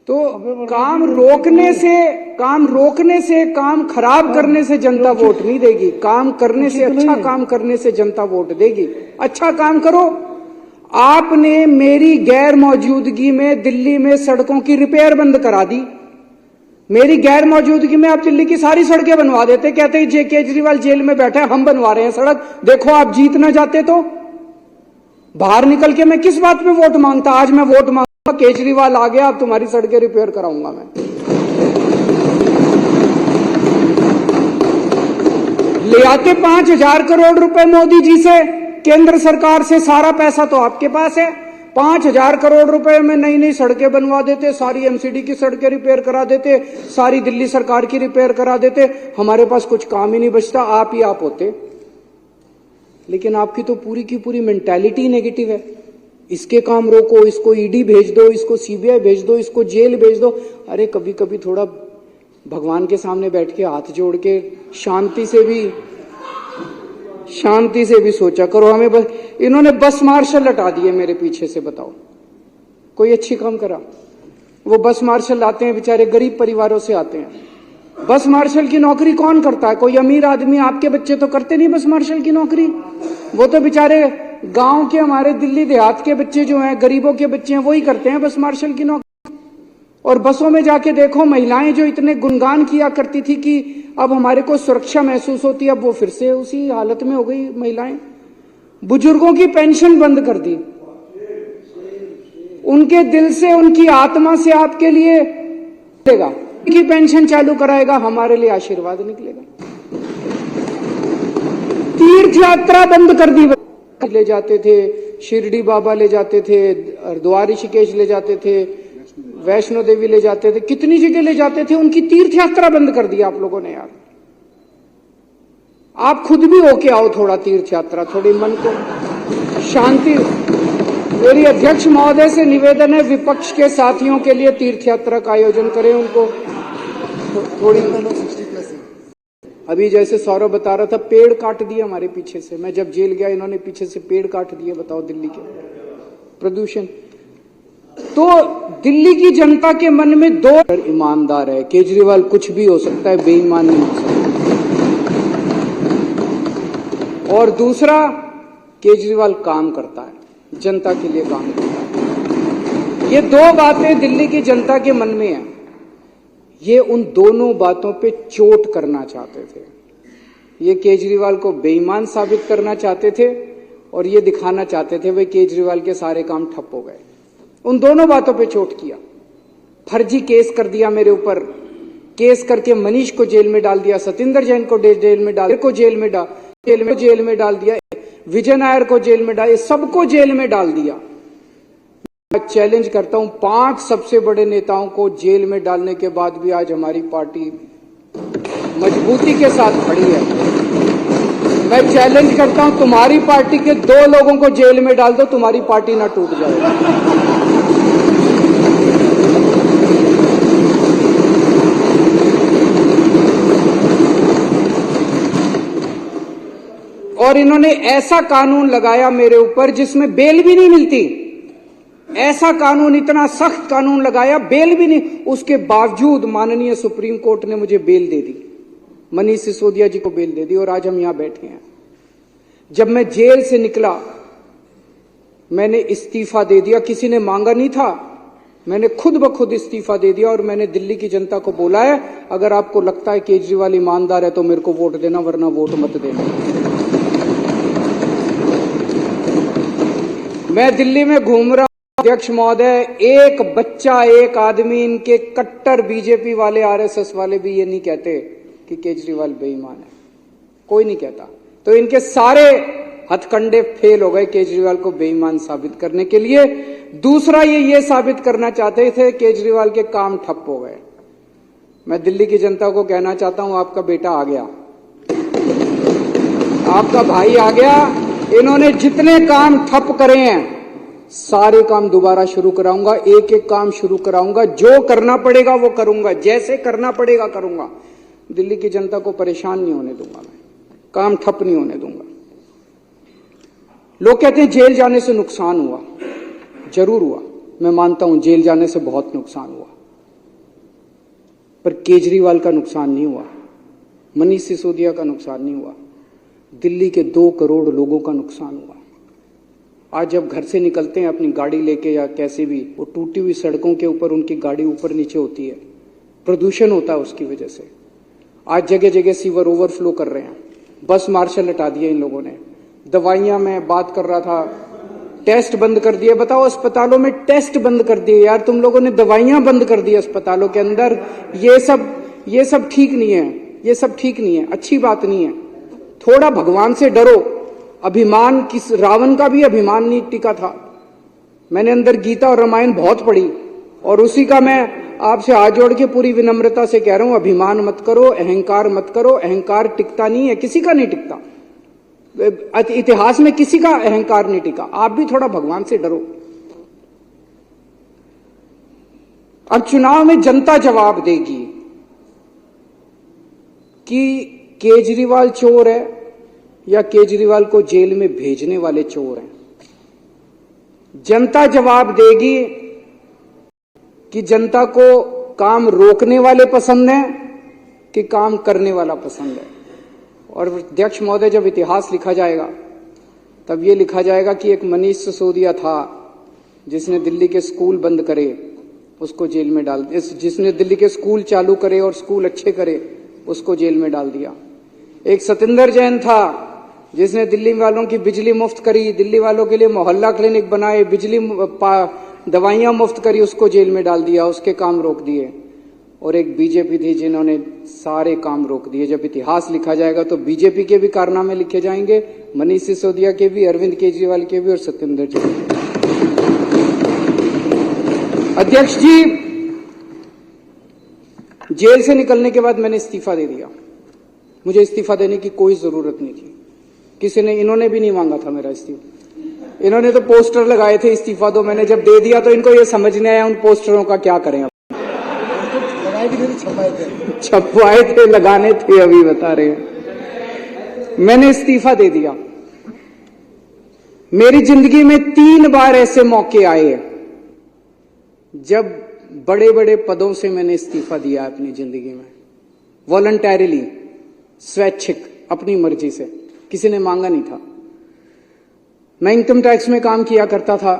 तो काम रोकने से, काम खराब करने से जनता वोट नहीं देगी। काम करने से, अच्छा काम करने से जनता वोट देगी। अच्छा काम करो। आपने मेरी गैर मौजूदगी में दिल्ली में सड़कों की रिपेयर बंद करा दी। मेरी गैर मौजूदगी में आप दिल्ली की सारी सड़कें बनवा देते। कहते हैं केजरीवाल जेल में बैठे, हम बनवा रहे हैं सड़क। देखो, आप जीत ना जाते तो बाहर निकल के मैं किस बात पे वोट मांगता। आज मैं वोट मांगूंगा, केजरीवाल आ गया, अब तुम्हारी सड़कें रिपेयर कराऊंगा मैं। ले आते 5,000 करोड़ रुपए मोदी जी से, केंद्र सरकार से। सारा पैसा तो आपके पास है। 5,000 करोड़ रुपए में नई नई सड़कें बनवा देते, सारी एमसीडी की सड़कें रिपेयर करा देते, सारी दिल्ली सरकार की रिपेयर करा देते। हमारे पास कुछ काम ही नहीं बचता, आप ही आप होते। लेकिन आपकी तो पूरी की पूरी मेंटालिटी नेगेटिव है। इसके काम रोको, इसको ईडी भेज दो, इसको सीबीआई भेज दो, इसको जेल भेज दो। अरे कभी कभी थोड़ा भगवान के सामने बैठ के हाथ जोड़ के शांति से भी सोचा करो। हमें बस इन्होंने बस मार्शल हटा दिए मेरे पीछे से। बताओ, कोई अच्छी काम करा? वो बस मार्शल आते हैं, बेचारे गरीब परिवारों से आते हैं। बस मार्शल की नौकरी कौन करता है? कोई अमीर आदमी। आपके बच्चे तो करते नहीं बस मार्शल की नौकरी। वो तो बेचारे गांव के, हमारे दिल्ली देहात के बच्चे जो हैं, गरीबों के बच्चे हैं, वही करते हैं बस मार्शल की नौकरी। और बसों में जाके देखो, महिलाएं जो इतने गुणगान किया करती थी कि अब हमारे को सुरक्षा महसूस होती है, अब वो फिर से उसी हालत में हो गई महिलाएं। बुजुर्गों की पेंशन बंद कर दी। उनके दिल से, उनकी आत्मा से आपके लिए निकलेगा, उनकी पेंशन चालू कराएगा, हमारे लिए आशीर्वाद निकलेगा। तीर्थ यात्रा बंद कर दी। ले जाते थे, शिरडी बाबा ले जाते थे, हरिद्वार ऋषिकेश ले जाते थे, वैष्णो देवी ले जाते थे, कितनी जगह ले जाते थे। उनकी तीर्थ यात्रा बंद कर दी आप लोगों ने। यार, आप खुद भी होके आओ थोड़ा तीर्थ यात्रा, थोड़ी मन को शांति। मेरी अध्यक्ष महोदय से निवेदन है, विपक्ष के साथियों के लिए तीर्थ यात्रा का आयोजन करें। उनको थोड़ी, अभी जैसे सौरभ बता रहा था, पेड़ काट दिए हमारे पीछे से। मैं जब जेल गया, इन्होंने पीछे से पेड़ काट दिए। बताओ, दिल्ली के प्रदूषण। तो दिल्ली की जनता के मन में दो, ईमानदार है केजरीवाल, कुछ भी हो सकता है, बेईमान नहीं हो सकता। और दूसरा, केजरीवाल काम करता है, जनता के लिए काम करता है। ये दो बातें दिल्ली की जनता के मन में है। ये उन दोनों बातों पे चोट करना चाहते थे। ये केजरीवाल को बेईमान साबित करना चाहते थे और ये दिखाना चाहते थे भाई केजरीवाल के सारे काम ठप हो गए। उन दोनों बातों पे चोट किया। फर्जी केस कर दिया मेरे ऊपर, केस करके मनीष को जेल में डाल दिया, सतिंदर जैन को जेल में डाल, जेल में डाल दिया, विजय नायर को जेल में डाल, सबको जेल में डाल दिया। मैं चैलेंज करता हूं, 5 सबसे बड़े नेताओं को जेल में डालने के बाद भी आज हमारी पार्टी मजबूती के साथ खड़ी है। मैं चैलेंज करता हूं, तुम्हारी पार्टी के 2 लोगों को जेल में डाल दो, तुम्हारी पार्टी ना टूट जाए। और इन्होंने ऐसा कानून लगाया मेरे ऊपर जिसमें बेल भी नहीं मिलती। ऐसा कानून, इतना सख्त कानून लगाया, बेल भी नहीं। उसके बावजूद माननीय सुप्रीम कोर्ट ने मुझे बेल दे दी, मनीष सिसोदिया जी को बेल दे दी और आज हम यहां बैठे हैं। जब मैं जेल से निकला, मैंने इस्तीफा दे दिया। किसी ने मांगा नहीं था, मैंने खुद ब खुद इस्तीफा दे दिया। और मैंने दिल्ली की जनता को बोला है, अगर आपको लगता है केजरीवाल ईमानदार है तो मेरे को वोट देना, वरना वोट मत देना। मैं दिल्ली में घूम रहा हूं अध्यक्ष महोदय, एक बच्चा, एक आदमी, इनके कट्टर बीजेपी वाले, आरएसएस वाले भी ये नहीं कहते कि केजरीवाल बेईमान है। कोई नहीं कहता। तो इनके सारे हथकंडे फेल हो गए केजरीवाल को बेईमान साबित करने के लिए। दूसरा, ये साबित करना चाहते थे केजरीवाल के काम ठप हो गए। मैं दिल्ली की जनता को कहना चाहता हूं, आपका बेटा आ गया, आपका भाई आ गया। इन्होंने जितने काम ठप करे हैं, सारे काम दोबारा शुरू कराऊंगा। एक एक काम शुरू कराऊंगा। जो करना पड़ेगा वो करूंगा, जैसे करना पड़ेगा करूंगा। दिल्ली की जनता को परेशान नहीं होने दूंगा, मैं काम ठप नहीं होने दूंगा। लोग कहते हैं जेल जाने से नुकसान हुआ। जरूर हुआ, मैं मानता हूं जेल जाने से बहुत नुकसान हुआ। पर केजरीवाल का नुकसान नहीं हुआ, मनीष सिसोदिया का नुकसान नहीं हुआ, दिल्ली के 2 करोड़ लोगों का नुकसान हुआ। आज जब घर से निकलते हैं अपनी गाड़ी लेके या कैसे भी, वो टूटी हुई सड़कों के ऊपर उनकी गाड़ी ऊपर नीचे होती है, प्रदूषण होता है उसकी वजह से। आज जगह जगह सीवर ओवरफ्लो कर रहे हैं, बस मार्शल हटा दिए इन लोगों ने। दवाइयां, मैं बात कर रहा था, टेस्ट बंद कर दिए। बताओ, अस्पतालों में टेस्ट बंद कर दिए यार, तुम लोगों ने दवाइयां बंद कर दी अस्पतालों के अंदर। ये सब ठीक नहीं है, ये सब ठीक नहीं है, अच्छी बात नहीं है। थोड़ा भगवान से डरो। अभिमान, किस रावण का भी अभिमान नहीं टिका था। मैंने अंदर गीता और रामायण बहुत पढ़ी और उसी का मैं आपसे हाथ जोड़ के पूरी विनम्रता से कह रहा हूं, अभिमान मत करो, अहंकार मत करो। अहंकार टिकता नहीं है, किसी का नहीं टिकता। इतिहास में किसी का अहंकार नहीं टिका। आप भी थोड़ा भगवान से डरो। अब चुनाव में जनता जवाब देगी कि केजरीवाल चोर है या केजरीवाल को जेल में भेजने वाले चोर हैं। जनता जवाब देगी कि जनता को काम रोकने वाले पसंद हैं कि काम करने वाला पसंद है। और अध्यक्ष महोदय, जब इतिहास लिखा जाएगा तब ये लिखा जाएगा कि एक मनीष सिसोदिया था जिसने दिल्ली के स्कूल बंद करे, उसको जेल में डाल दिया। जिसने दिल्ली के स्कूल चालू करे और स्कूल अच्छे करे, उसको जेल में डाल दिया। एक सतिंदर जैन था जिसने दिल्ली वालों की बिजली मुफ्त करी, दिल्ली वालों के लिए मोहल्ला क्लिनिक बनाए, दवाइयां मुफ्त करी, उसको जेल में डाल दिया, उसके काम रोक दिए। और एक बीजेपी थी जिन्होंने सारे काम रोक दिए। जब इतिहास लिखा जाएगा तो बीजेपी के भी कारनामे लिखे जाएंगे, मनीष सिसोदिया के भी, अरविंद केजरीवाल के भी और सत्येंद्र जी। अध्यक्ष जी, जेल से निकलने के बाद मैंने इस्तीफा दे दिया। मुझे इस्तीफा देने की कोई जरूरत नहीं थी। किसी ने, इन्होंने भी नहीं मांगा था मेरा इस्तीफा। इन्होंने तो पोस्टर लगाए थे इस्तीफा दो, मैंने जब दे दिया तो इनको ये समझ नहीं आया उन पोस्टरों का क्या करें। अब छपवाए थे, लगाने थे, अभी बता रहे हैं। मैंने इस्तीफा दे दिया। मेरी जिंदगी में 3 बार ऐसे मौके आए जब बड़े बड़े पदों से मैंने इस्तीफा दिया अपनी जिंदगी में, वॉलंटरीली, स्वैच्छिक, अपनी मर्जी से, किसी ने मांगा नहीं था। मैं इनकम टैक्स में काम किया करता था,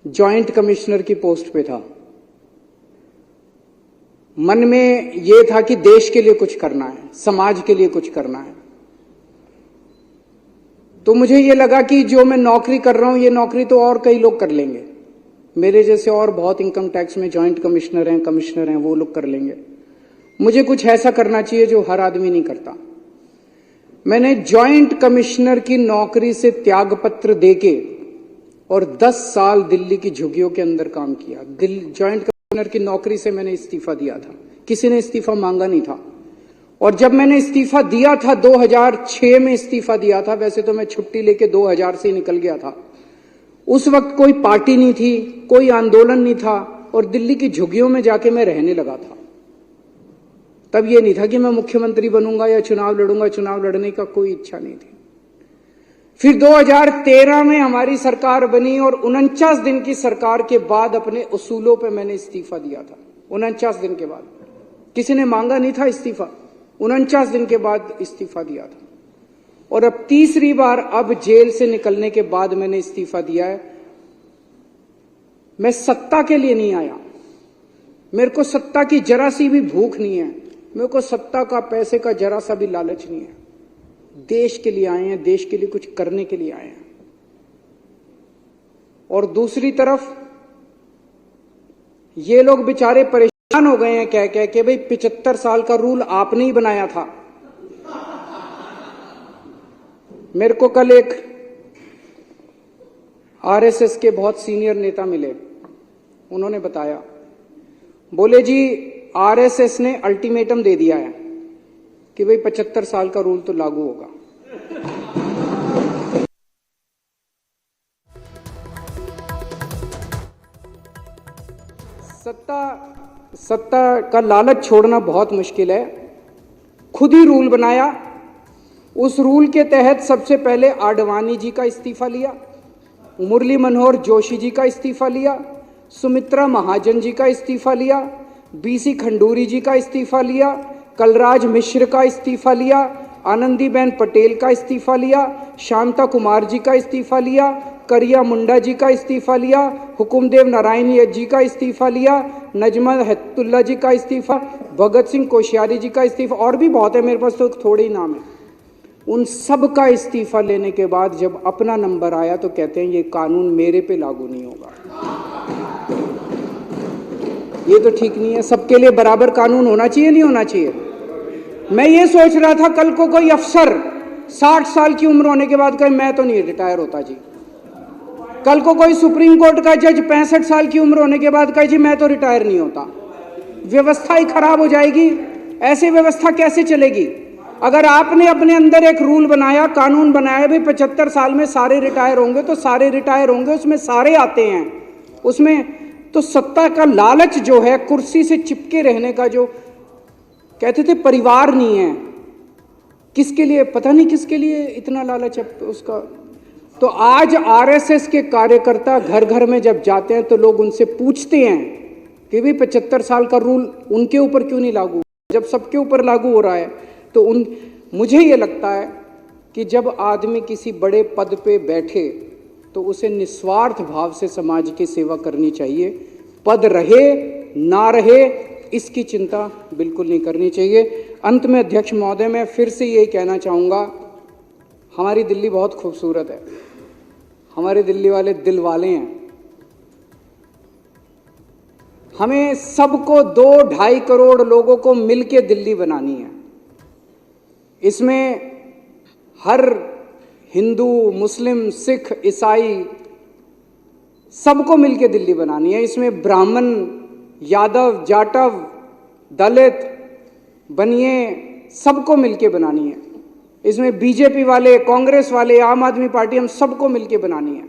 जॉइंट कमिश्नर की पोस्ट पे था। मन में यह था कि देश के लिए कुछ करना है, समाज के लिए कुछ करना है। तो मुझे यह लगा कि जो मैं नौकरी कर रहा हूं, ये नौकरी तो और कई लोग कर लेंगे, मेरे जैसे और बहुत इनकम टैक्स में जॉइंट कमिश्नर हैं, कमिश्नर हैं, वो लोग कर लेंगे। मुझे कुछ ऐसा करना चाहिए जो हर आदमी नहीं करता। मैंने जॉइंट कमिश्नर की नौकरी से त्यागपत्र देके और 10 साल दिल्ली की झुग्गियों के अंदर काम किया। जॉइंट कमिश्नर की नौकरी से मैंने इस्तीफा दिया था, किसी ने इस्तीफा मांगा नहीं था। और जब मैंने इस्तीफा दिया था, 2006 में इस्तीफा दिया था, वैसे तो मैं छुट्टी लेके 2000 से निकल गया था। उस वक्त कोई पार्टी नहीं थी, कोई आंदोलन नहीं था, और दिल्ली की झुग्गियों में जाके मैं रहने लगा था। तब ये नहीं था कि मैं मुख्यमंत्री बनूंगा या चुनाव लड़ूंगा, चुनाव लड़ने का कोई इच्छा नहीं थी। फिर 2013 में हमारी सरकार बनी और 49 दिन की सरकार के बाद अपने उसूलों पे मैंने इस्तीफा दिया था। 49 दिन के बाद, किसी ने मांगा नहीं था इस्तीफा, 49 दिन के बाद इस्तीफा दिया था। और अब तीसरी बार, अब जेल से निकलने के बाद मैंने इस्तीफा दिया है। मैं सत्ता के लिए नहीं आया, मेरे को सत्ता की जरा सी भी भूख नहीं है, मेरे को सत्ता का, पैसे का जरा सा भी लालच नहीं है। देश के लिए आए हैं, देश के लिए कुछ करने के लिए आए हैं। और दूसरी तरफ ये लोग बेचारे परेशान हो गए हैं कह कह के, भाई 75 साल का रूल आपने ही बनाया था। मेरे को कल एक आरएसएस के बहुत सीनियर नेता मिले, उन्होंने बताया, बोले जी आरएसएस ने अल्टीमेटम दे दिया है कि भाई 75 साल का रूल तो लागू होगा। सत्ता का लालच छोड़ना बहुत मुश्किल है। खुद ही रूल बनाया, उस रूल के तहत सबसे पहले आडवाणी जी का इस्तीफा लिया, मुरली मनोहर जोशी जी का इस्तीफा लिया, सुमित्रा महाजन जी का इस्तीफा लिया, बीसी खंडूरी जी का इस्तीफा लिया, कलराज मिश्र का इस्तीफा लिया, आनंदीबेन पटेल का इस्तीफा लिया, शांता कुमार जी का इस्तीफा लिया, करिया मुंडा जी का इस्तीफा लिया, हुकुमदेव नारायण जी का इस्तीफा लिया, नजमा हेतुल्ला जी का इस्तीफा, भगत सिंह कोश्यारी जी का इस्तीफा, और भी बहुत है, मेरे पास तो थोड़े ही नाम है। उन सब का इस्तीफा लेने के बाद जब अपना नंबर आया तो कहते हैं ये कानून मेरे पे लागू नहीं होगा। ये तो ठीक नहीं है। सबके लिए बराबर कानून होना चाहिए, नहीं होना चाहिए? मैं ये सोच रहा था कल को कोई अफसर 60 साल की उम्र होने के बाद कहे मैं तो नहीं रिटायर होता जी। कल को कोई सुप्रीम कोर्ट का जज 65 साल की उम्र होने के बाद कहे जी मैं तो रिटायर नहीं होता। व्यवस्था ही खराब हो जाएगी। ऐसी व्यवस्था कैसे चलेगी? अगर आपने अपने अंदर एक रूल बनाया, कानून बनाया, भाई 75 साल में सारे रिटायर होंगे तो सारे रिटायर होंगे, उसमें सारे आते हैं, उसमें तो सत्ता का लालच जो है, कुर्सी से चिपके रहने का, जो कहते थे परिवार नहीं है, किसके लिए पता नहीं, किसके लिए इतना लालच है उसका। तो आज आरएसएस के कार्यकर्ता घर घर में जब जाते हैं तो लोग उनसे पूछते हैं कि भाई 75 साल का रूल उनके ऊपर क्यों नहीं लागू, जब सबके ऊपर लागू हो रहा है। तो मुझे ये लगता है कि जब आदमी किसी बड़े पद पे बैठे तो उसे निस्वार्थ भाव से समाज की सेवा करनी चाहिए। पद रहे ना रहे इसकी चिंता बिल्कुल नहीं करनी चाहिए। अंत में अध्यक्ष महोदय, मैं फिर से यही कहना चाहूँगा, हमारी दिल्ली बहुत खूबसूरत है, हमारे दिल्ली वाले दिल वाले हैं। हमें सबको 2-2.5 करोड़ लोगों को मिलके दिल्ली बनानी है। इसमें हर हिंदू, मुस्लिम, सिख, ईसाई सबको मिलके दिल्ली बनानी है। इसमें ब्राह्मण, यादव, जाटव, दलित, बनिए सबको मिलके बनानी है। इसमें बीजेपी वाले, कांग्रेस वाले, आम आदमी पार्टी, हम सबको मिलके बनानी है।